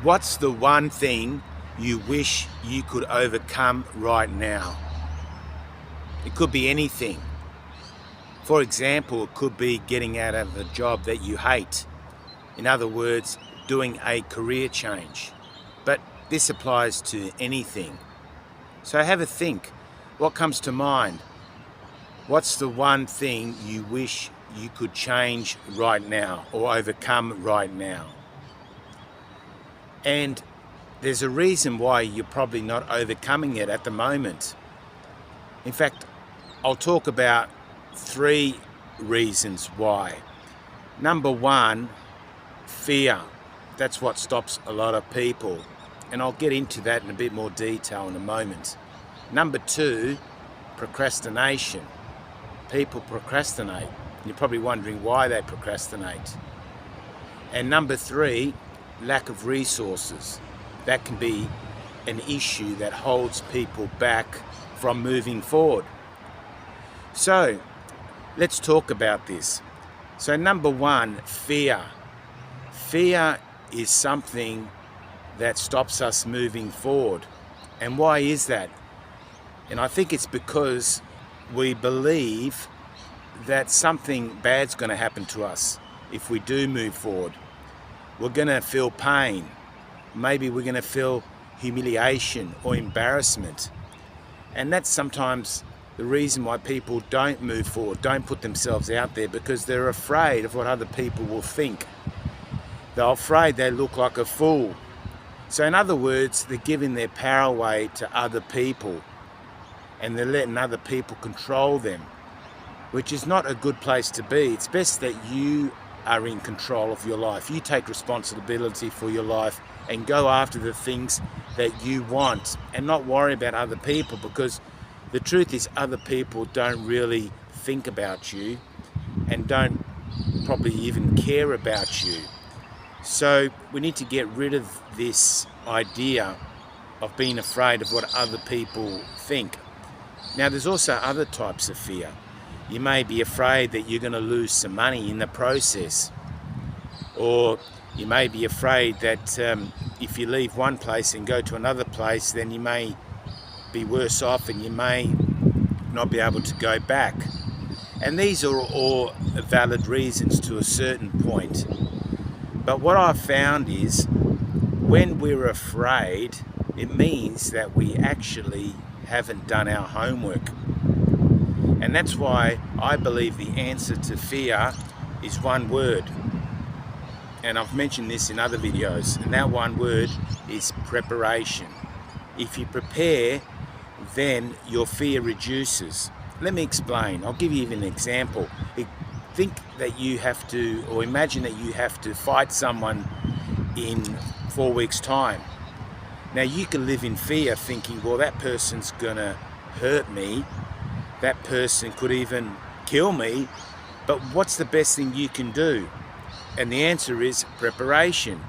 What's the one thing you wish you could overcome right now? It could be anything. For example, it could be getting out of a job that you hate. In other words, doing a career change. But this applies to anything. So have a think. What comes to mind? What's the one thing you wish you could change right now or overcome right now? And there's a reason why you're probably not overcoming it at the moment. In fact, I'll talk about 3 reasons why. Number 1, fear. That's what stops a lot of people. And I'll get into that in a bit more detail in a moment. Number 2, procrastination. People procrastinate. You're probably wondering why they procrastinate. And number 3, lack of resources. That can be an issue that holds people back from moving forward. So let's talk about this. So number 1, fear. Fear is something that stops us moving forward. And why is that? And I think it's because we believe that something bad's going to happen to us if we do move forward. We're going to feel pain. Maybe we're going to feel humiliation or embarrassment. And that's sometimes the reason why people don't move forward, don't put themselves out there, because they're afraid of what other people will think. They're afraid they look like a fool. So in other words, they're giving their power away to other people and they're letting other people control them, which is not a good place to be. It's best that you are in control of your life. You take responsibility for your life and go after the things that you want and not worry about other people, because the truth is other people don't really think about you and don't probably even care about you. So we need to get rid of this idea of being afraid of what other people think. Now there's also other types of fear. You may be afraid that you're going to lose some money in the process, or you may be afraid that if you leave one place and go to another place, then you may be worse off and you may not be able to go back. And these are all valid reasons to a certain point. But what I've found is when we're afraid, it means that we actually haven't done our homework. And that's why I believe the answer to fear is one word. And I've mentioned this in other videos, and that one word is preparation. If you prepare, then your fear reduces. Let me explain. I'll give you even an example. Think that you have to, or imagine that you have to fight someone in 4 weeks' time. Now you can live in fear thinking, well, that person's gonna hurt me. That person could even kill me. But what's the best thing you can do? And the answer is preparation.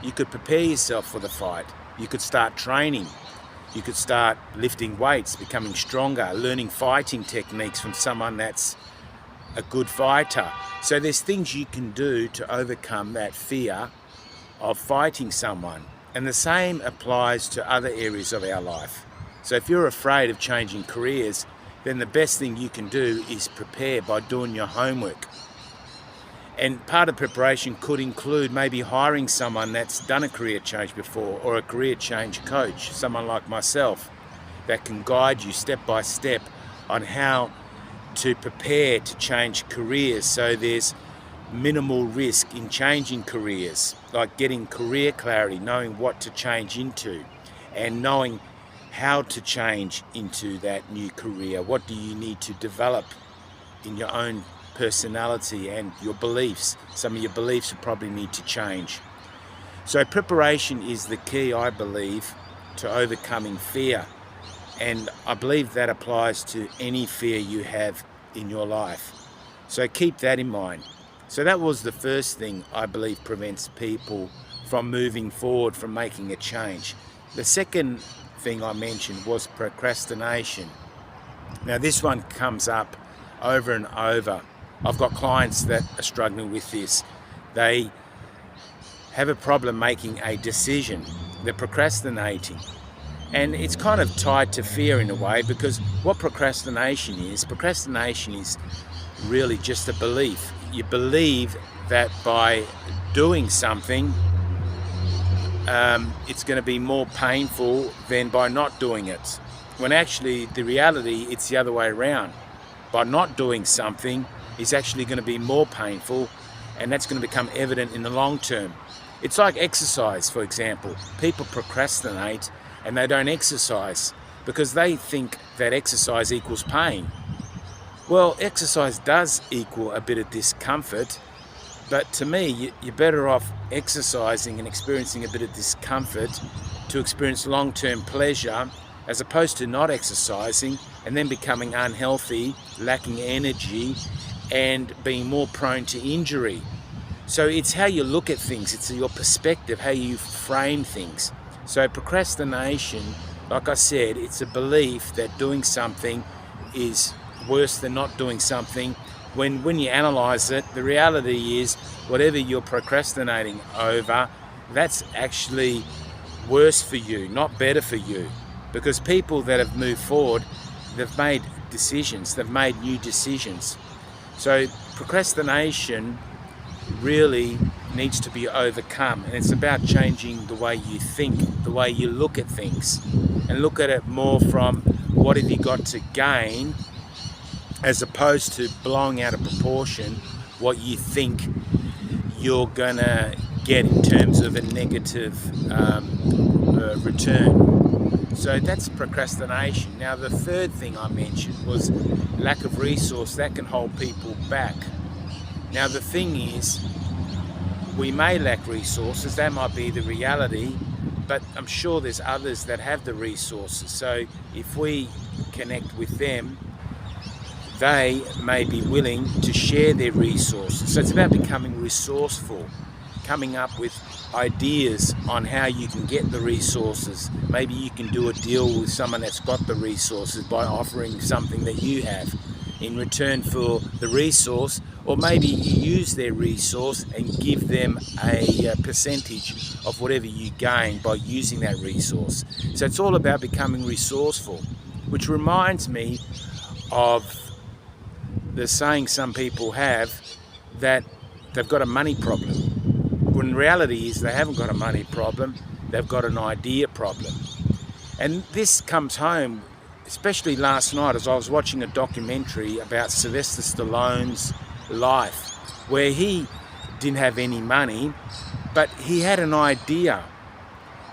You could prepare yourself for the fight. You could start training. You could start lifting weights, becoming stronger, learning fighting techniques from someone that's a good fighter. So there's things you can do to overcome that fear of fighting someone. And the same applies to other areas of our life. So if you're afraid of changing careers, then the best thing you can do is prepare by doing your homework. And part of preparation could include maybe hiring someone that's done a career change before, or a career change coach, someone like myself, that can guide you step by step on how to prepare to change careers, so there's minimal risk in changing careers, like getting career clarity, knowing what to change into and knowing how to change into that new career. What do you need to develop in your own personality and your beliefs? Some of your beliefs will probably need to change. So preparation is the key, I believe, to overcoming fear. And I believe that applies to any fear you have in your life. So keep that in mind. So that was the first thing I believe prevents people from moving forward, from making a change. The second thing I mentioned was procrastination. Now this one comes up over and over. I've got clients that are struggling with this. They have a problem making a decision. They're procrastinating. And it's kind of tied to fear in a way, because what procrastination is really just a belief. You believe that by doing something, it's going to be more painful than by not doing it. When actually, the reality, it's the other way around. By not doing something is actually going to be more painful, and that's going to become evident in the long term. It's like exercise, for example. People procrastinate and they don't exercise because they think that exercise equals pain. Well, exercise does equal a bit of discomfort, but to me, you're better off exercising and experiencing a bit of discomfort to experience long-term pleasure, as opposed to not exercising and then becoming unhealthy, lacking energy, and being more prone to injury. So it's how you look at things, it's your perspective, how you frame things. So procrastination, like I said, it's a belief that doing something is worse than not doing something. When you analyze it, the reality is whatever you're procrastinating over, that's actually worse for you, not better for you. Because people that have moved forward, they've made decisions, they've made new decisions. So procrastination really needs to be overcome, and it's about changing the way you think, the way you look at things, and look at it more from what have you got to gain, as opposed to blowing out of proportion what you think you're gonna get in terms of a negative return. So that's procrastination. Now the third thing I mentioned was lack of resource. That can hold people back. Now the thing is, we may lack resources, that might be the reality, but I'm sure there's others that have the resources. So if we connect with them, they may be willing to share their resources. So it's about becoming resourceful, coming up with ideas on how you can get the resources. Maybe you can do a deal with someone that's got the resources by offering something that you have in return for the resource, or maybe you use their resource and give them a percentage of whatever you gain by using that resource. So it's all about becoming resourceful, which reminds me of the saying some people have that they've got a money problem. When reality is they haven't got a money problem, they've got an idea problem. And this comes home, especially last night as I was watching a documentary about Sylvester Stallone's life, where he didn't have any money, but he had an idea.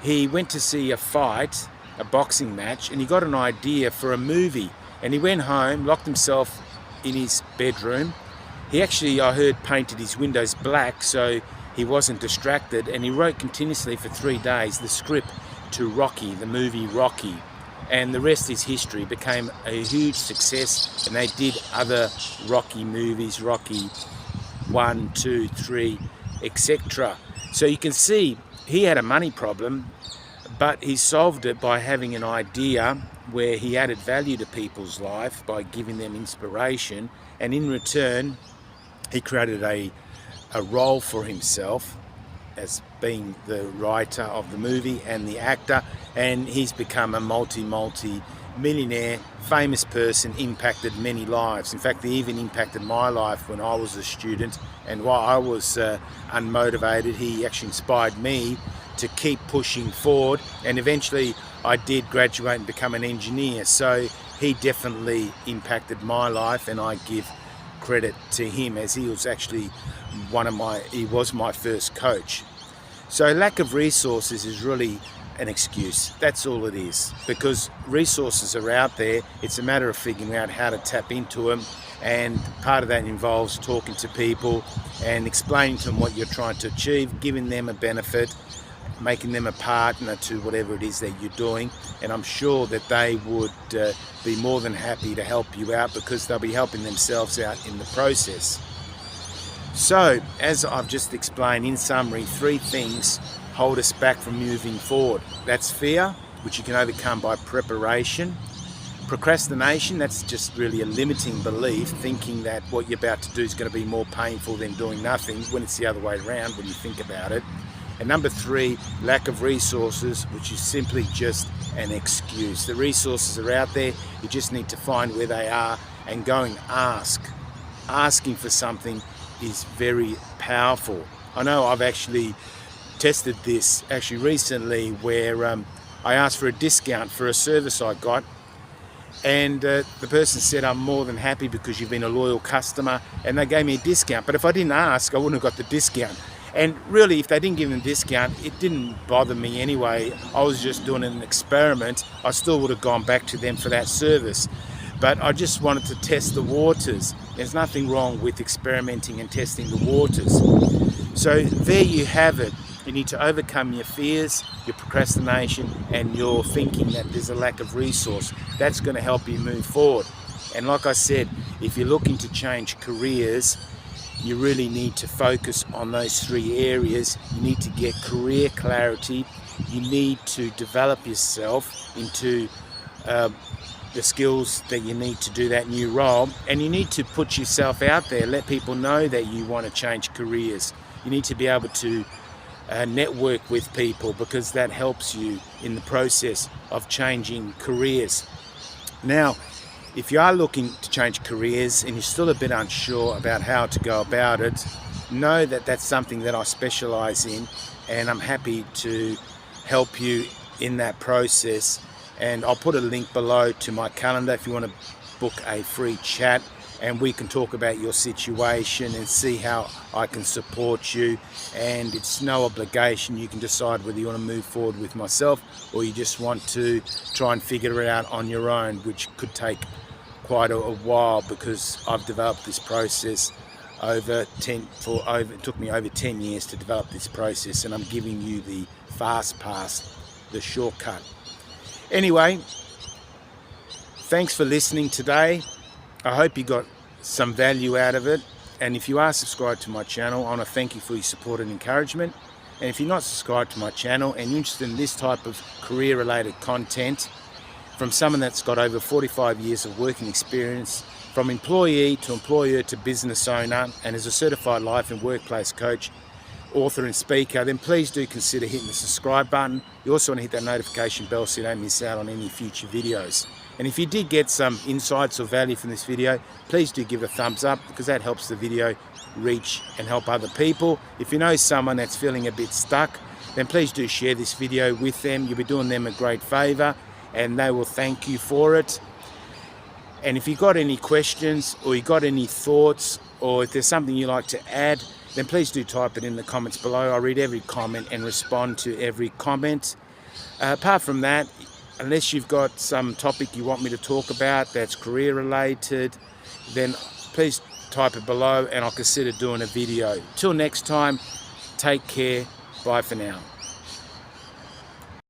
He went to see a fight, a boxing match, and he got an idea for a movie. And he went home, locked himself in his bedroom. He actually, I heard, painted his windows black so he wasn't distracted, and he wrote continuously for 3 days the script to Rocky, the movie Rocky. And the rest is history. It became a huge success, and they did other Rocky movies, Rocky 1, 2, 3, etc. So you can see he had a money problem, but he solved it by having an idea where he added value to people's life by giving them inspiration, and in return he created a role for himself as being the writer of the movie and the actor, and he's become a multi-millionaire, famous person, impacted many lives. In fact, he even impacted my life when I was a student, and while I was unmotivated, he actually inspired me to keep pushing forward, and eventually I did graduate and become an engineer. So he definitely impacted my life, and I give credit to him, as he was actually he was my first coach. So lack of resources is really an excuse. That's all it is, because resources are out there. It's a matter of figuring out how to tap into them, and part of that involves talking to people and explaining to them what you're trying to achieve, giving them a benefit, making them a partner to whatever it is that you're doing, and I'm sure that they would be more than happy to help you out, because they'll be helping themselves out in the process. So, as I've just explained, in summary, 3 things hold us back from moving forward. That's fear, which you can overcome by preparation. Procrastination, that's just really a limiting belief, thinking that what you're about to do is going to be more painful than doing nothing, when it's the other way around when you think about it. And number 3, lack of resources, which is simply just an excuse. The resources are out there, you just need to find where they are and go and ask. Asking for something is very powerful. I know I've actually tested this recently, where I asked for a discount for a service I got, and the person said, I'm more than happy because you've been a loyal customer, and they gave me a discount. But if I didn't ask, I wouldn't have got the discount. And really, if they didn't give me a discount, it didn't bother me anyway. I was just doing an experiment. I still would have gone back to them for that service. But I just wanted to test the waters. There's nothing wrong with experimenting and testing the waters. So there you have it. You need to overcome your fears, your procrastination, and your thinking that there's a lack of resource. That's going to help you move forward. And like I said, if you're looking to change careers, you really need to focus on those 3 areas. You need to get career clarity. You need to develop yourself into the skills that you need to do that new role. And you need to put yourself out there, let people know that you want to change careers. You need to be able to network with people, because that helps you in the process of changing careers. Now, if you are looking to change careers and you're still a bit unsure about how to go about it, know that that's something that I specialize in, and I'm happy to help you in that process. And I'll put a link below to my calendar if you want to book a free chat, and we can talk about your situation and see how I can support you. And it's no obligation. You can decide whether you want to move forward with myself or you just want to try and figure it out on your own, which could take quite a while, because I've developed this process it took me over 10 years to develop this process, and I'm giving you the fast pass, the shortcut. Anyway, thanks for listening today. I hope you got some value out of it. And if you are subscribed to my channel, I want to thank you for your support and encouragement. And if you're not subscribed to my channel and you're interested in this type of career-related content from someone that's got over 45 years of working experience, from employee to employer to business owner, and is a certified life and workplace coach, author and speaker, then please do consider hitting the subscribe button. You also want to hit that notification bell so you don't miss out on any future videos. And if you did get some insights or value from this video, please do give it a thumbs up, because that helps the video reach and help other people. If you know someone that's feeling a bit stuck, then please do share this video with them. You'll be doing them a great favor, and they will thank you for it. And if you got any questions, or you got any thoughts, or if there's something you'd like to add, then please do type it in the comments below. I read every comment and respond to every comment. Apart from that, unless you've got some topic you want me to talk about that's career related, then please type it below and I'll consider doing a video. Till next time, take care. Bye for now.